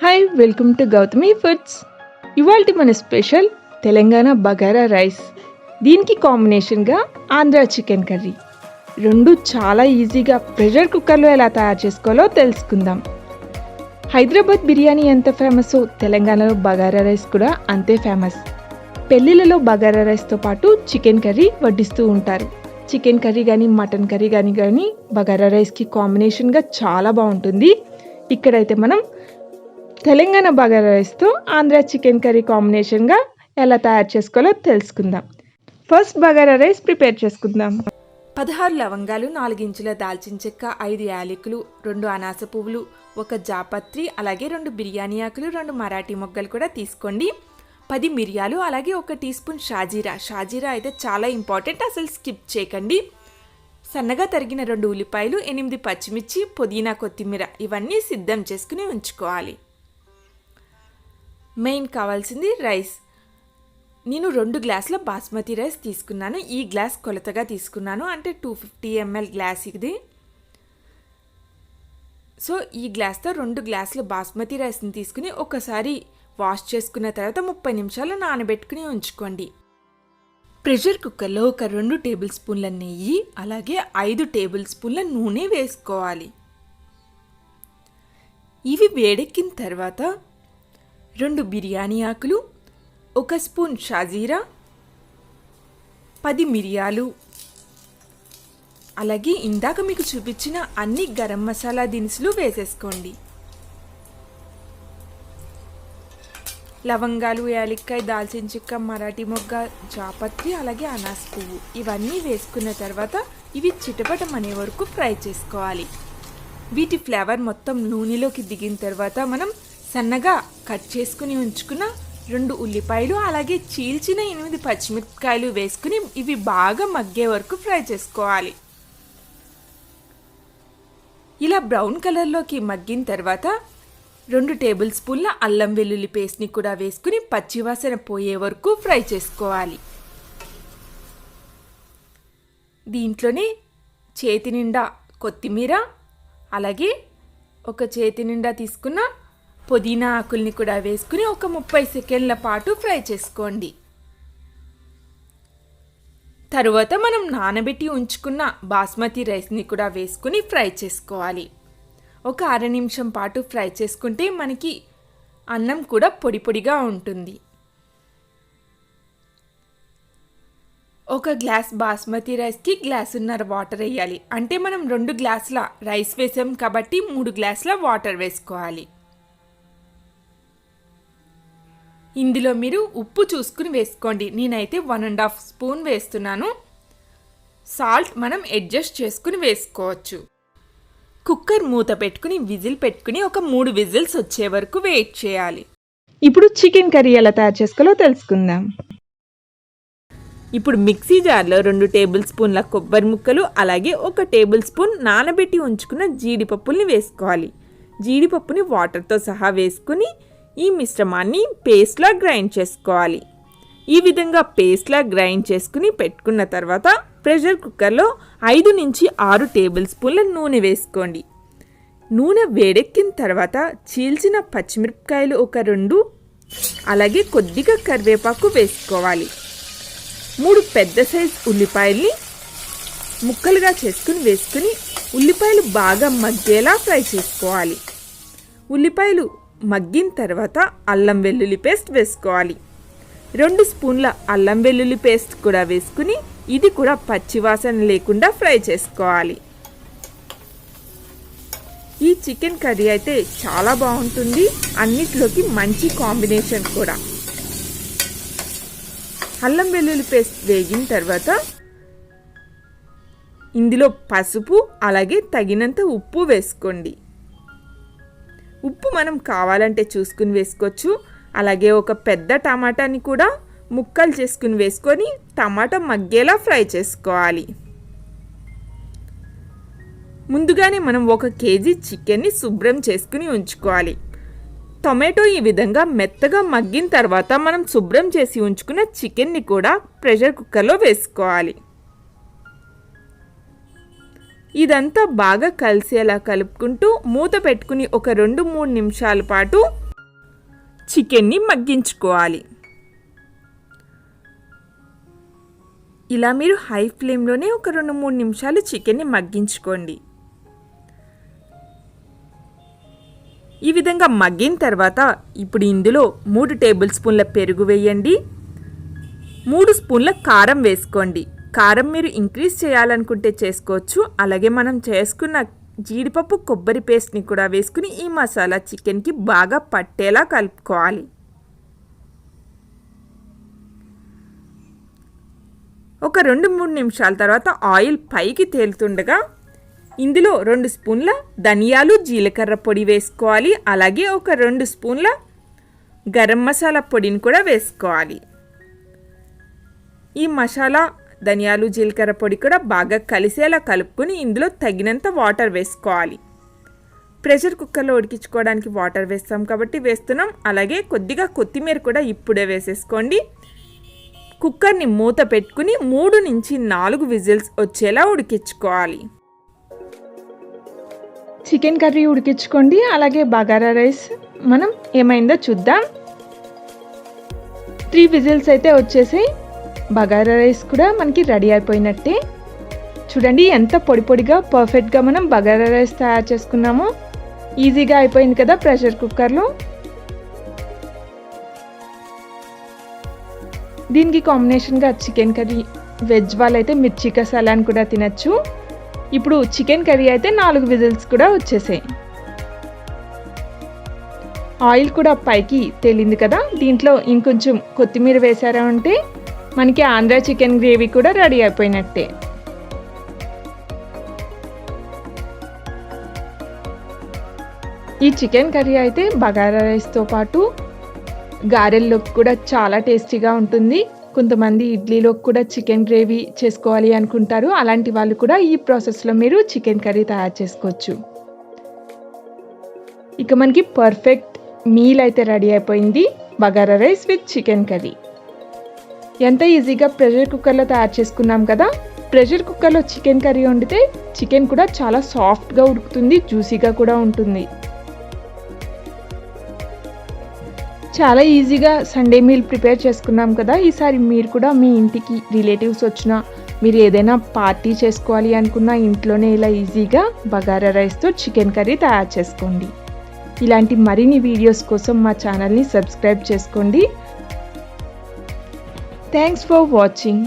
Hi welcome to Gautami foods. ఇవాల్టి మన special Telangana bagara rice. దీనికి కాంబినేషన్గా ఆంధ్ర చికెన్ కర్రీ. రెండు చాలా ఈజీగా ప్రెషర్ కుక్కర్లో ఎలా తయారు చేసుకోవాలో తెలుసుకుందాం. హైదరాబాద్ బిర్యానీ ఎంత ఫేమసో తెలంగాణలో బగారా రైస్ కూడా అంతే ఫేమస్. పెళ్ళిళ్ళలో బగారా రైస్తో పాటు చికెన్ కర్రీ వడ్డిస్తూ ఉంటారు. చికెన్ కర్రీ కానీ మటన్ కర్రీ కానీ బగారా రైస్కి కాంబినేషన్గా చాలా బాగుంటుంది. ఇక్కడైతే మనం తెలంగాణ బగారా రైస్తో ఆంధ్ర చికెన్ కర్రీ కాంబినేషన్గా ఎలా తయారు చేసుకోవాలో తెలుసుకుందాం. ఫస్ట్ బగారా రైస్ ప్రిపేర్ చేసుకుందాం. 16 లవంగాలు, 4 ఇంచుల దాల్చిన చెక్క, 5 యాలకులు, 2 అనాస పువ్వులు, 1 జాపత్రి, అలాగే 2 బిర్యానీ ఆకులు, 2 మరాఠీ మొగ్గలు కూడా తీసుకోండి. 10 మిరియాలు, అలాగే 1 టీ స్పూన్ షాజీరా. షాజీరా అయితే చాలా ఇంపార్టెంట్, అసలు స్కిప్ చేయకండి. సన్నగా తరిగిన 2 ఉల్లిపాయలు, 8 పచ్చిమిర్చి, పుదీనా, కొత్తిమీర ఇవన్నీ సిద్ధం చేసుకుని ఉంచుకోవాలి. మెయిన్ కావాల్సింది రైస్. నేను 2 గ్లాసుల బాస్మతి రైస్ తీసుకున్నాను. ఈ గ్లాస్ కొలతగా తీసుకున్నాను, అంటే 250 ml గ్లాస్ ఇది. సో ఈ గ్లాస్తో 2 గ్లాసుల బాస్మతి రైస్ని తీసుకుని ఒకసారి వాష్ చేసుకున్న తర్వాత 30 నిమిషాలు నానబెట్టుకుని ఉంచుకోండి. ప్రెషర్ కుక్కర్లో ఒక 2 టేబుల్ స్పూన్ల నెయ్యి, అలాగే 5 టేబుల్ స్పూన్ల నూనె వేసుకోవాలి. ఇవి వేడెక్కిన తర్వాత 2 బిర్యానీ ఆకులు, 1 స్పూన్ షాజీరా, 10 మిరియాలు, అలాగే ఇందాక మీకు చూపించిన అన్ని గరం మసాలా దినుసులు వేసేసుకోండి. లవంగాలు, యాలక్కాయ, దాల్చిన చెక్క, మరాఠీ మొగ్గ, జాపత్రి, అలాగే అనాస పువ్వు ఇవన్నీ వేసుకున్న తర్వాత ఇవి చిటపటమనే వరకు ఫ్రై చేసుకోవాలి. వీటి ఫ్లేవర్ మొత్తం నూనెలోకి దిగిన తర్వాత మనం సన్నగా కట్ చేసుకుని ఉంచుకున్న 2 ఉల్లిపాయలు, అలాగే చీల్చిన 8 పచ్చిమిరపకాయలు వేసుకుని ఇవి బాగా మగ్గే వరకు ఫ్రై చేసుకోవాలి. ఇలా బ్రౌన్ కలర్లోకి మగ్గిన తర్వాత 2 టేబుల్ స్పూన్ల అల్లం వెల్లుల్లి పేస్ట్ని కూడా వేసుకుని పచ్చివాసన పోయే వరకు ఫ్రై చేసుకోవాలి. దీంట్లోనే చేతి నిండా కొత్తిమీర, అలాగే 1 చేతి నిండా తీసుకున్న పుదీనా ఆకుల్ని కూడా వేసుకుని ఒక 30 సెకండ్ల పాటు ఫ్రై చేసుకోండి. తరువాత మనం నానబెట్టి ఉంచుకున్న బాస్మతి రైస్ని కూడా వేసుకుని ఫ్రై చేసుకోవాలి. ఒక అర నిమిషం పాటు ఫ్రై చేసుకుంటే మనకి అన్నం కూడా పొడి పొడిగా ఉంటుంది. 1 గ్లాస్ బాస్మతి రైస్కి గ్లాసున్నర వాటర్ వేయాలి. అంటే మనం 2 గ్లాసుల రైస్ వేసాం కాబట్టి 3 గ్లాసుల వాటర్ వేసుకోవాలి. ఇందులో మీరు ఉప్పు చూసుకుని వేసుకోండి. నేనైతే 1.5 స్పూన్ వేస్తున్నాను. సాల్ట్ మనం అడ్జస్ట్ చేసుకుని వేసుకోవచ్చు. కుక్కర్ మూత పెట్టుకుని విజిల్ పెట్టుకుని ఒక 3 విజిల్స్ వచ్చే వరకు వెయిట్ చేయాలి. ఇప్పుడు చికెన్ కర్రీ ఎలా తయారు చేసుకోవాలో తెలుసుకుందాం. ఇప్పుడు మిక్సీ జార్లో 2 టేబుల్ స్పూన్ల కొబ్బరి ముక్కలు, అలాగే 1 టేబుల్ స్పూన్ నానబెట్టి ఉంచుకున్న జీడిపప్పుల్ని వేసుకోవాలి. జీడిపప్పుని వాటర్తో సహా వేసుకుని ఈ మిశ్రమాన్ని పేస్ట్లా గ్రైండ్ చేసుకోవాలి. ఈ విధంగా పేస్ట్లా గ్రైండ్ చేసుకుని పెట్టుకున్న తర్వాత ప్రెషర్ కుక్కర్లో 5 నుంచి 6 టేబుల్ స్పూన్ల నూనె వేసుకోండి. నూనె వేడెక్కిన తర్వాత చీల్చిన పచ్చిమిరపకాయలు ఒక 2, అలాగే కొద్దిగా కరివేపాకు వేసుకోవాలి. 3 పెద్ద సైజ్ ఉల్లిపాయల్ని ముక్కలుగా చేసుకుని వేసుకుని ఉల్లిపాయలు బాగా మగ్గేలా ఫ్రై చేసుకోవాలి. ఉల్లిపాయలు మగ్గిన తర్వాత అల్లం వెల్లుల్లి పేస్ట్ వేసుకోవాలి. 2 స్పూన్ల అల్లం వెల్లుల్లి పేస్ట్ కూడా వేసుకుని ఇది కూడా పచ్చివాసన లేకుండా ఫ్రై చేసుకోవాలి. ఈ చికెన్ కర్రీ అయితే చాలా బాగుంటుంది, అన్నిట్లోకి మంచి కాంబినేషన్ కూడా. అల్లం వెల్లుల్లి పేస్ట్ వేగిన తర్వాత ఇందులో పసుపు, అలాగే తగినంత ఉప్పు వేసుకోండి. ఉప్పు మనం కావాలంటే చూసుకుని వేసుకోవచ్చు. అలాగే 1 పెద్ద టమాటాని కూడా ముక్కలు చేసుకుని వేసుకొని టమాటా మగ్గేలా ఫ్రై చేసుకోవాలి. ముందుగానే మనం 1 కేజీ చికెన్ని శుభ్రం చేసుకుని ఉంచుకోవాలి. టొమాటో ఈ విధంగా మెత్తగా మగ్గిన తర్వాత మనం శుభ్రం చేసి ఉంచుకున్న చికెన్ని కూడా ప్రెషర్ కుక్కర్లో వేసుకోవాలి. ఇదంతా బాగా కలిసేలా కలుపుకుంటూ మూత పెట్టుకుని ఒక 2-3 నిమిషాల పాటు చికెన్ని మగ్గించుకోవాలి. ఇలా మీరు హై ఫ్లేమ్లోనే ఒక 2-3 నిమిషాలు చికెన్ని మగ్గించుకోండి. ఈ విధంగా మగ్గిన తర్వాత ఇప్పుడు ఇందులో 3 టేబుల్ స్పూన్ల పెరుగు వేయండి. 3 స్పూన్ల కారం వేసుకోండి. కారం మీరు ఇంక్రీజ్ చేయాలనుకుంటే చేసుకోవచ్చు. అలాగే మనం చేసుకున్న జీడిపప్పు కొబ్బరి పేస్ట్ని కూడా వేసుకుని ఈ మసాలా చికెన్కి బాగా పట్టేలా కలుపుకోవాలి. ఒక 2-3 నిమిషాల తర్వాత ఆయిల్ పైకి తేలుతుండగా ఇందులో 2 స్పూన్ల ధనియాలు జీలకర్ర పొడి వేసుకోవాలి. అలాగే ఒక 2 స్పూన్ల గరం మసాలా పొడిని కూడా వేసుకోవాలి. ఈ మసాలా ధనియాలు జీలకర్ర పొడి కూడా బాగా కలిసేలా కలుపుకొని ఇందులో తగినంత వాటర్ వేసుకోవాలి. ప్రెషర్ కుక్కర్లో ఉడికించుకోవడానికి వాటర్ వేస్తాం కాబట్టి వేస్తున్నాం. అలాగే కొద్దిగా కొత్తిమీర కూడా ఇప్పుడే వేసేసుకోండి. కుక్కర్ని మూత పెట్టుకుని 3 నుంచి 4 విజిల్స్ వచ్చేలా ఉడికించుకోవాలి. చికెన్ కర్రీ ఉడికించుకోండి. అలాగే బగారా రైస్ మనం ఏమైందో చూద్దాం. 3 విజిల్స్ అయితే వచ్చేసాయి. బగారా రైస్ కూడా మనకి రెడీ అయిపోయినట్టే. చూడండి ఎంత పొడి పొడిగా పర్ఫెక్ట్గా మనం బగారా రైస్ తయారు చేసుకున్నామో. ఈజీగా అయిపోయింది కదా ప్రెషర్ కుక్కర్లో. దీనికి కాంబినేషన్గా చికెన్ కర్రీ, వెజ్ వాళ్ళైతే మిర్చి కసాలాని కూడా తినచ్చు. ఇప్పుడు చికెన్ కర్రీ అయితే 4 విజిల్స్ కూడా వచ్చేసాయి. ఆయిల్ కూడా పైకి తేలింది కదా. దీంట్లో ఇంకొంచెం కొత్తిమీర వేసారా అంటే మనకి ఆంధ్ర చికెన్ గ్రేవీ కూడా రెడీ అయిపోయినట్టే. ఈ చికెన్ కర్రీ అయితే బగారా రైస్తో పాటు గారెల్లోకి కూడా చాలా టేస్టీగా ఉంటుంది. కొంతమంది ఇడ్లీలోకి కూడా చికెన్ గ్రేవీ చేసుకోవాలి అనుకుంటారు. అలాంటి వాళ్ళు కూడా ఈ ప్రాసెస్లో మీరు చికెన్ కర్రీ తయారు చేసుకోవచ్చు. ఇక మనకి పర్ఫెక్ట్ మీల్ అయితే రెడీ అయిపోయింది. Bagara rice with chicken curry ఎంత ఈజీగా ప్రెషర్ కుక్కర్లో తయారు చేసుకున్నాం కదా. ప్రెషర్ కుక్కర్లో చికెన్ కర్రీ వండితే చికెన్ కూడా చాలా సాఫ్ట్గా ఉడుకుతుంది, జ్యూసీగా కూడా ఉంటుంది. చాలా ఈజీగా సండే మీల్ ప్రిపేర్ చేసుకున్నాం కదా. ఈసారి మీరు కూడా మీ ఇంటికి రిలేటివ్స్ వచ్చినా, మీరు ఏదైనా పార్టీ చేసుకోవాలి అనుకున్నా ఇంట్లోనే ఇలా ఈజీగా బగారా రైస్తో చికెన్ కర్రీ తయారు చేసుకోండి. ఇలాంటి మరిన్ని వీడియోస్ కోసం మా ఛానల్ని సబ్స్క్రైబ్ చేసుకోండి. Thanks for watching.